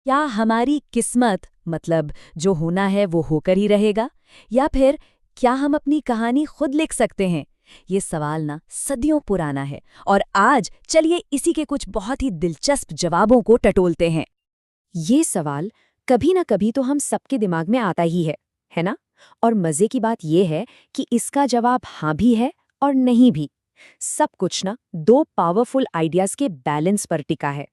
क्या हमारी किस्मत मतलब जो होना है वो होकर ही रहेगा, या फिर क्या हम अपनी कहानी खुद लिख सकते हैं? ये सवाल ना सदियों पुराना है और आज चलिए इसी के कुछ बहुत ही दिलचस्प जवाबों को टटोलते हैं। ये सवाल कभी ना कभी तो हम सबके दिमाग में आता ही है ना? और मजे की बात ये है कि इसका जवाब हाँ भी है और नहीं भी। सब कुछ ना दो पावरफुल आइडियाज के बैलेंस पर टिका है।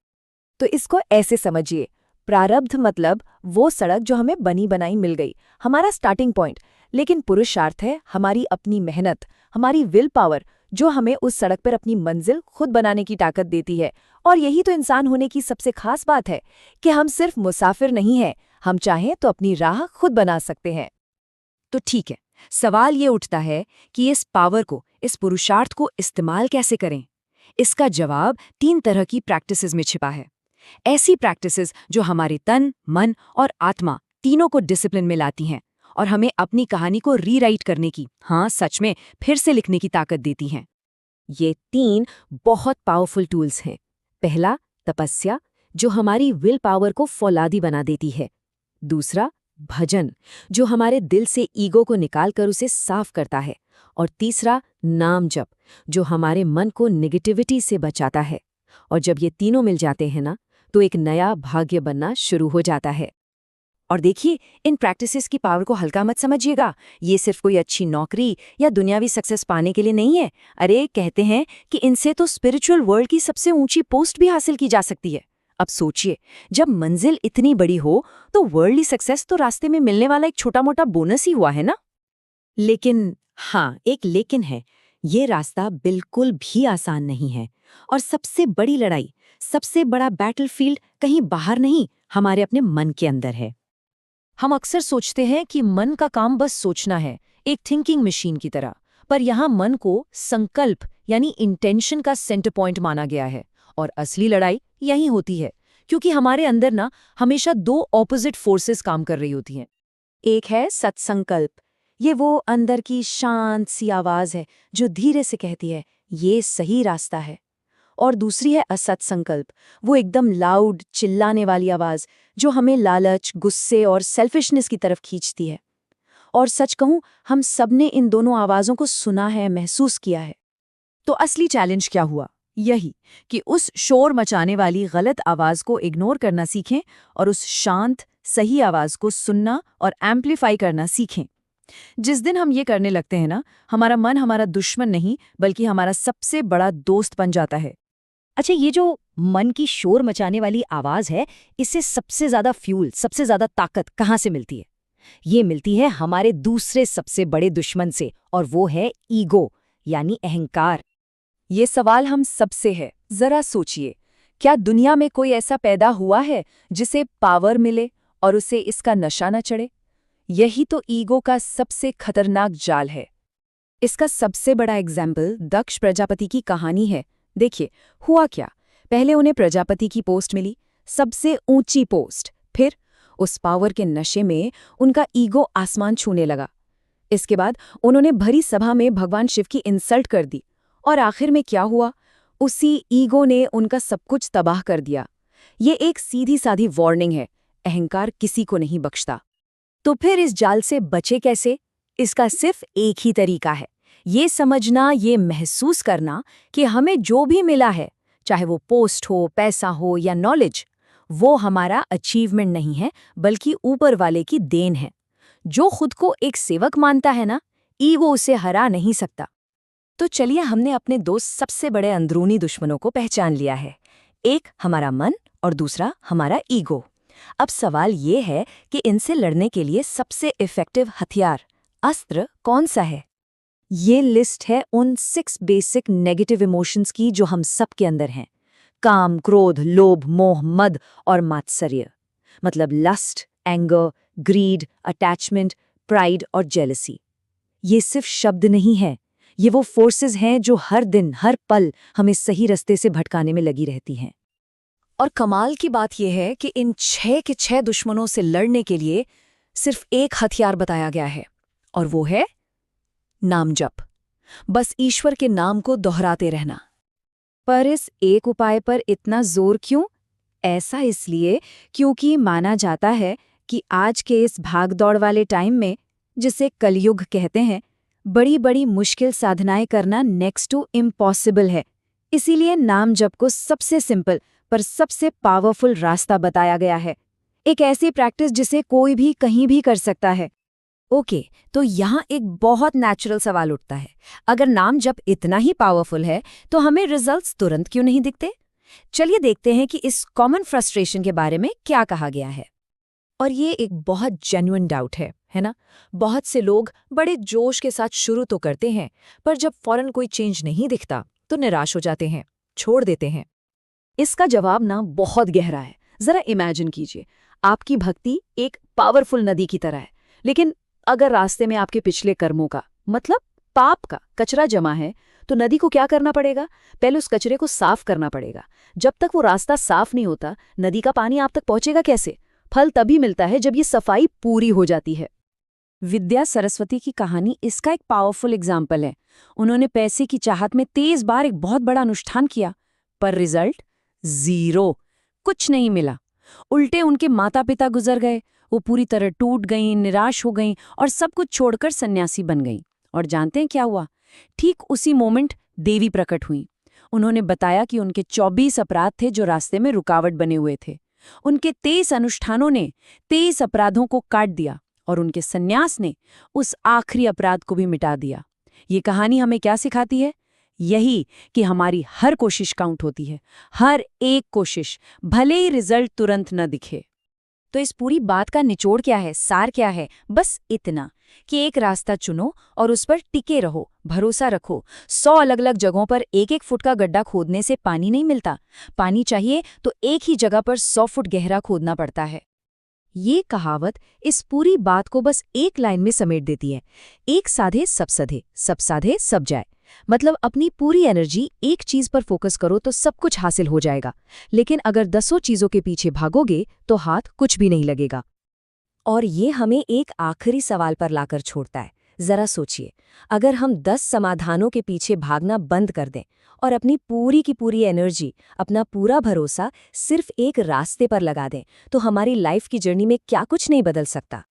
तो इसको ऐसे समझिए, प्रारब्ध मतलब वो सड़क जो हमें बनी बनाई मिल गई, हमारा स्टार्टिंग पॉइंट। लेकिन पुरुषार्थ है हमारी अपनी मेहनत, हमारी विल पावर, जो हमें उस सड़क पर अपनी मंजिल खुद बनाने की ताकत देती है। और यही तो इंसान होने की सबसे खास बात है कि हम सिर्फ मुसाफिर नहीं हैं, हम चाहें तो अपनी राह खुद बना सकते हैं। तो ठीक है, सवाल ये उठता है कि इस पावर को, इस पुरुषार्थ को इस्तेमाल कैसे करें? इसका जवाब 3 तरह की प्रैक्टिसेस में छिपा है। ऐसी प्रैक्टिसेस जो हमारे तन, मन और आत्मा तीनों को डिसिप्लिन में लाती हैं और हमें अपनी कहानी को रीराइट करने की, हाँ सच में फिर से लिखने की ताकत देती हैं। ये 3 बहुत पावरफुल टूल्स हैं। पहला, तपस्या, जो हमारी विल पावर को फौलादी बना देती है। दूसरा, भजन, जो हमारे दिल से ईगो को निकालकर उसे साफ करता है। और तीसरा, नाम जप, जो हमारे मन को नेगेटिविटी से बचाता है। और जब ये तीनों मिल जाते हैं ना, तो एक नया भाग्य बनना शुरू हो जाता है। और देखिए, इन प्रैक्टिसेस की पावर को हल्का मत समझिएगा। ये सिर्फ कोई अच्छी नौकरी या दुनियावी सक्सेस पाने के लिए नहीं है। अरे, कहते हैं कि इनसे तो स्पिरिचुअल वर्ल्ड की सबसे ऊंची पोस्ट भी हासिल की जा सकती है। अब सोचिए, जब मंजिल इतनी बड़ी हो तो वर्ल्डली सक्सेस तो रास्ते में मिलने वाला एक छोटा मोटा बोनस ही हुआ है ना। लेकिन हाँ, एक लेकिन है। ये रास्ता बिल्कुल भी आसान नहीं है। और सबसे बड़ी लड़ाई, सबसे बड़ा बैटलफील्ड कहीं बाहर नहीं, हमारे अपने मन के अंदर है। हम अक्सर सोचते हैं कि मन का काम बस सोचना है, एक थिंकिंग मशीन की तरह। पर यहाँ मन को संकल्प यानी इंटेंशन का सेंटर पॉइंट माना गया है। और असली लड़ाई यही होती है, क्योंकि हमारे अंदर ना हमेशा दो ऑपोजिट फोर्सेस काम कर रही होती हैं। एक है सत्संकल्प। ये वो अंदर की शांत सी आवाज है जो धीरे से कहती है ये सही रास्ता है। और दूसरी है असत संकल्प, वो एकदम लाउड चिल्लाने वाली आवाज जो हमें लालच, गुस्से और सेल्फिशनेस की तरफ खींचती है। और सच कहूं, हम सबने इन दोनों आवाजों को सुना है, महसूस किया है। तो असली चैलेंज क्या हुआ? यही कि उस शोर मचाने वाली गलत आवाज को इग्नोर करना सीखें और उस शांत सही आवाज को सुनना और एम्प्लीफाई करना सीखें। जिस दिन हम ये करने लगते हैं ना, हमारा मन हमारा दुश्मन नहीं बल्कि हमारा सबसे बड़ा दोस्त बन जाता है। अच्छा, ये जो मन की शोर मचाने वाली आवाज है, इससे सबसे ज्यादा फ्यूल, सबसे ज्यादा ताकत कहाँ से मिलती है? ये मिलती है हमारे दूसरे सबसे बड़े दुश्मन से, और वो है ईगो यानी अहंकार। ये सवाल हम सबसे है। जरा सोचिए, क्या दुनिया में कोई ऐसा पैदा हुआ है जिसे पावर मिले और उसे इसका नशा न चढ़े? यही तो ईगो का सबसे खतरनाक जाल है। इसका सबसे बड़ा एग्जाम्पल दक्ष प्रजापति की कहानी है। देखिए, हुआ क्या। पहले उन्हें प्रजापति की पोस्ट मिली, सबसे ऊंची पोस्ट। फिर उस पावर के नशे में उनका ईगो आसमान छूने लगा। इसके बाद उन्होंने भरी सभा में भगवान शिव की इंसल्ट कर दी। और आखिर में क्या हुआ? उसी ईगो ने उनका सब कुछ तबाह कर दिया। ये एक सीधी साधी वार्निंग है, अहंकार किसी को नहीं बख्शता। तो फिर इस जाल से बचे कैसे? इसका सिर्फ एक ही तरीका है, ये समझना, ये महसूस करना कि हमें जो भी मिला है, चाहे वो पोस्ट हो, पैसा हो या नॉलेज, वो हमारा अचीवमेंट नहीं है बल्कि ऊपर वाले की देन है। जो खुद को एक सेवक मानता है ना, ईगो उसे हरा नहीं सकता। तो चलिए, हमने अपने दो सबसे बड़े अंदरूनी दुश्मनों को पहचान लिया है, एक हमारा मन और दूसरा हमारा ईगो। अब सवाल ये है कि इनसे लड़ने के लिए सबसे इफेक्टिव हथियार, अस्त्र कौन सा है? ये लिस्ट है उन 6 बेसिक नेगेटिव इमोशंस की जो हम सब के अंदर हैं। काम, क्रोध, लोभ, मोह, मद और मात्सर्य, मतलब lust, anger, greed, attachment, pride और जेलसी। ये सिर्फ शब्द नहीं है, ये वो फोर्सेस हैं जो हर दिन, हर पल हमें सही रास्ते से भटकाने में लगी रहती हैं। और कमाल की बात यह है कि इन 6 के 6 दुश्मनों से लड़ने के लिए सिर्फ एक हथियार बताया गया है, और वो है नाम जप। बस ईश्वर के नाम को दोहराते रहना। पर इस एक उपाय पर इतना जोर क्यों? ऐसा इसलिए क्योंकि माना जाता है कि आज के इस भागदौड़ वाले टाइम में, जिसे कलयुग कहते हैं, बड़ी बड़ी मुश्किल साधनाएं करना नेक्स्ट टू इम्पॉसिबल है। इसीलिए नाम जप को सबसे सिंपल पर सबसे पावरफुल रास्ता बताया गया है। एक ऐसी प्रैक्टिस जिसे कोई भी कहीं भी कर सकता है। ओके, तो यहाँ एक बहुत नेचुरल सवाल उठता है। अगर नाम जप इतना ही पावरफुल है तो हमें रिजल्ट्स तुरंत क्यों नहीं दिखते? चलिए देखते हैं कि इस कॉमन फ्रस्ट्रेशन के बारे में क्या कहा गया है। और ये एक बहुत जेन्युइन डाउट है ना? बहुत से लोग बड़े जोश के साथ शुरू तो करते हैं, पर जब फौरन कोई चेंज नहीं दिखता तो निराश हो जाते हैं, छोड़ देते हैं। इसका जवाब ना बहुत गहरा है। जरा इमेजिन कीजिए, आपकी भक्ति एक पावरफुल नदी की तरह है, लेकिन अगर रास्ते में आपके पिछले कर्मों का, मतलब पाप का कचरा जमा है, तो नदी को क्या करना पड़ेगा? पहले उस कचरे को साफ करना पड़ेगा। जब तक वो रास्ता साफ नहीं होता, नदी का पानी आप तक पहुंचेगा कैसे? फल तभी मिलता है जब ये सफाई पूरी हो जाती है। विद्या सरस्वती की कहानी इसका एक पावरफुल एग्जाम्पल है। उन्होंने पैसे की चाहत में 23 बार एक बहुत बड़ा अनुष्ठान किया, पर रिजल्ट 0, कुछ नहीं मिला। उल्टे उनके माता पिता गुजर गए, वो पूरी तरह टूट गईं, निराश हो गईं और सब कुछ छोड़कर सन्यासी बन गईं। और जानते हैं क्या हुआ? ठीक उसी मोमेंट देवी प्रकट हुई। उन्होंने बताया कि उनके 24 अपराध थे जो रास्ते में रुकावट बने हुए थे। उनके 23 अनुष्ठानों ने 23 अपराधों को काट दिया और उनके सन्यास ने उस आखिरी अपराध को भी मिटा दिया। ये कहानी हमें क्या सिखाती है? यही कि हमारी हर कोशिश काउंट होती है, हर एक कोशिश, भले ही रिजल्ट तुरंत न दिखे। तो इस पूरी बात का निचोड़ क्या है, सार क्या है? बस इतना कि एक रास्ता चुनो और उस पर टिके रहो, भरोसा रखो। 100 अलग-अलग जगहों पर 1-1 फुट का गड्ढा खोदने से पानी नहीं मिलता। पानी चाहिए तो एक ही जगह पर 100 फुट गहरा खोदना पड़ता है। ये कहावत इस पूरी बात को बस एक लाइन में समेट देती है। एक साधे सब सधे, सब साधे सब जाए। मतलब अपनी पूरी एनर्जी एक चीज पर फोकस करो तो सब कुछ हासिल हो जाएगा, लेकिन अगर 10 चीजों के पीछे भागोगे तो हाथ कुछ भी नहीं लगेगा। और ये हमें एक आखिरी सवाल पर लाकर छोड़ता है। जरा सोचिए, अगर हम 10 समाधानों के पीछे भागना बंद कर दें और अपनी पूरी की पूरी एनर्जी, अपना पूरा भरोसा सिर्फ एक रास्ते पर लगा दें, तो हमारी लाइफ की जर्नी में क्या कुछ नहीं बदल सकता।